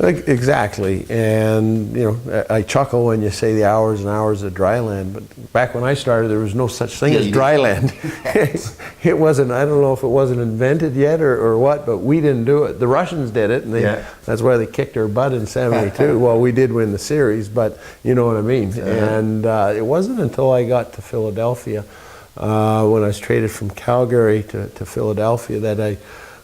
Exactly, and I chuckle when you say the hours and hours of dry land, but back when I started there was no such thing as dry land. It wasn't, I don't know if it wasn't invented yet or what, but we didn't do it. The Russians did it, and that's why they kicked our butt in '72. Well, we did win the series, but you know what I mean. And it wasn't until I got to Philadelphia, when I was traded from Calgary to Philadelphia, that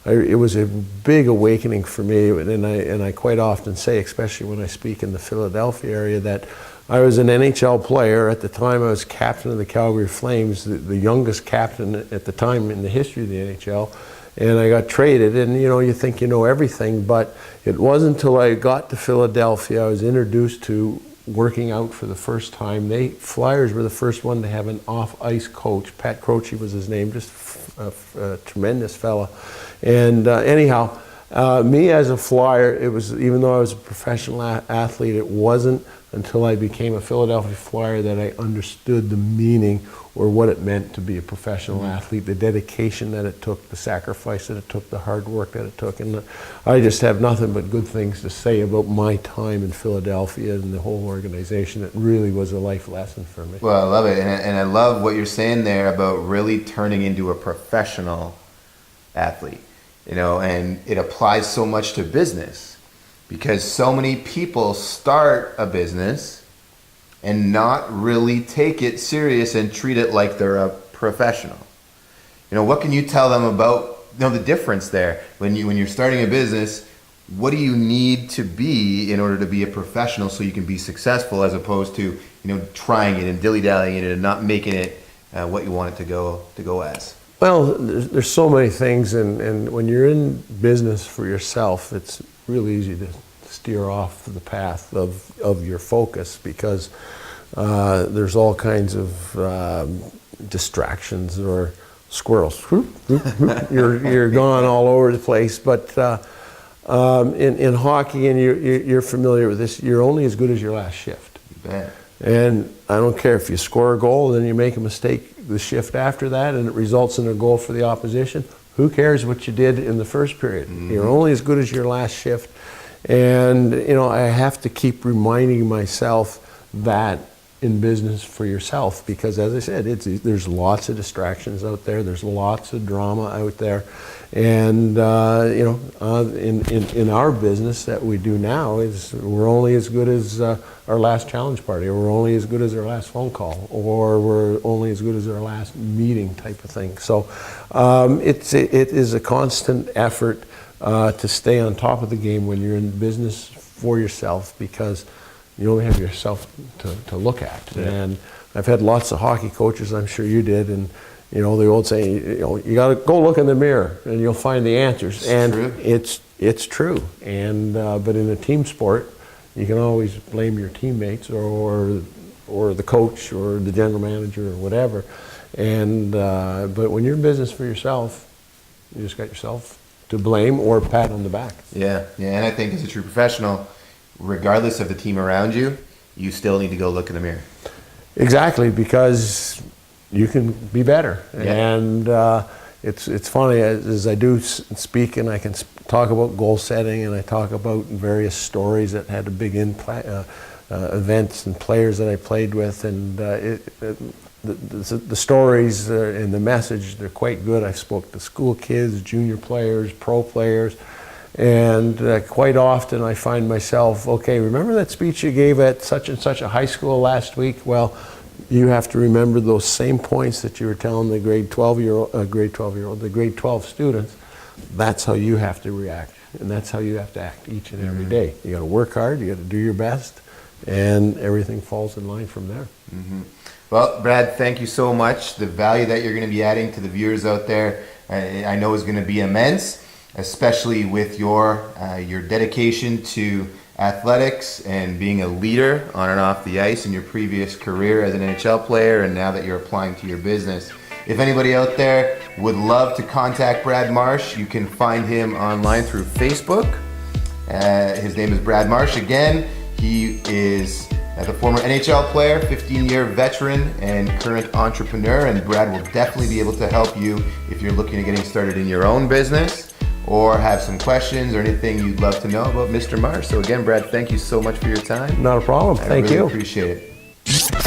it was a big awakening for me, and I quite often say, especially when I speak in the Philadelphia area, that I was an NHL player. At the time I was captain of the Calgary Flames, the youngest captain at the time in the history of the NHL, and I got traded, and you think you know everything, but it wasn't until I got to Philadelphia I was introduced to working out for the first time. Flyers were the first one to have an off-ice coach. Pat Croce was his name, just a tremendous fella. And anyhow, me as a Flyer, it was, even though I was a professional athlete, it wasn't until I became a Philadelphia Flyer that I understood the meaning or what it meant to be a professional athlete, the dedication that it took, the sacrifice that it took, the hard work that it took. And I just have nothing but good things to say about my time in Philadelphia and the whole organization. It really was a life lesson for me. Well, I love it. And I love what you're saying there about really turning into a professional athlete, and it applies so much to business, because so many people start a business and not really take it serious and treat it like they're a professional. What can you tell them about the difference there when you're starting a business? What do you need to be in order to be a professional so you can be successful, as opposed to trying it and dilly-dallying it and not making it what you want it to go as? Well, there's so many things, and when you're in business for yourself, it's really easy to steer off the path of your focus, because there's all kinds of distractions or squirrels. You're gone all over the place. But in hockey, and you're familiar with this, you're only as good as your last shift. You bet. And I don't care if you score a goal, then you make a mistake the shift after that, and it results in a goal for the opposition. Who cares what you did in the first period? You're only as good as your last shift. And I have to keep reminding myself that in business for yourself, because as I said, there's lots of distractions out there. There's lots of drama out there, and in our business that we do now, is we're only as good as our last challenge party, or we're only as good as our last phone call, or we're only as good as our last meeting, type of thing. So it is a constant effort to stay on top of the game when you're in business for yourself, because you only have yourself to look at. Yeah. And I've had lots of hockey coaches, I'm sure you did, and the old saying, you got to go look in the mirror and you'll find the answers. It's true. And but in a team sport, you can always blame your teammates or the coach or the general manager or whatever. And but when you're in business for yourself, you just got yourself to blame or pat on the back. Yeah, and I think as a true professional, regardless of the team around you, you still need to go look in the mirror. Exactly, because you can be better. Yeah. And it's funny, as I do speak, and I can talk about goal setting, and I talk about various stories that had a big impact, events and players that I played with, and the stories and the message, they're quite good. I spoke to school kids, junior players, pro players, and quite often I find myself, okay, remember that speech you gave at such and such a high school last week? Well, you have to remember those same points that you were telling the grade 12 students. That's how you have to react, and that's how you have to act each and every day. You got to work hard, you got to do your best, and everything falls in line from there. Mm-hmm. Well, Brad, thank you so much. The value that you're going to be adding to the viewers out there, I know is going to be immense, especially with your dedication to athletics and being a leader on and off the ice in your previous career as an NHL player, and now that you're applying to your business. If anybody out there would love to contact Brad Marsh, you can find him online through Facebook. His name is Brad Marsh. Again, he is the former NHL player, 15-year veteran, and current entrepreneur, and Brad will definitely be able to help you if you're looking at getting started in your own business, or have some questions or anything you'd love to know about Mr. Marsh. So again, Brad, thank you so much for your time. Not a problem. Thank I really you. appreciate it.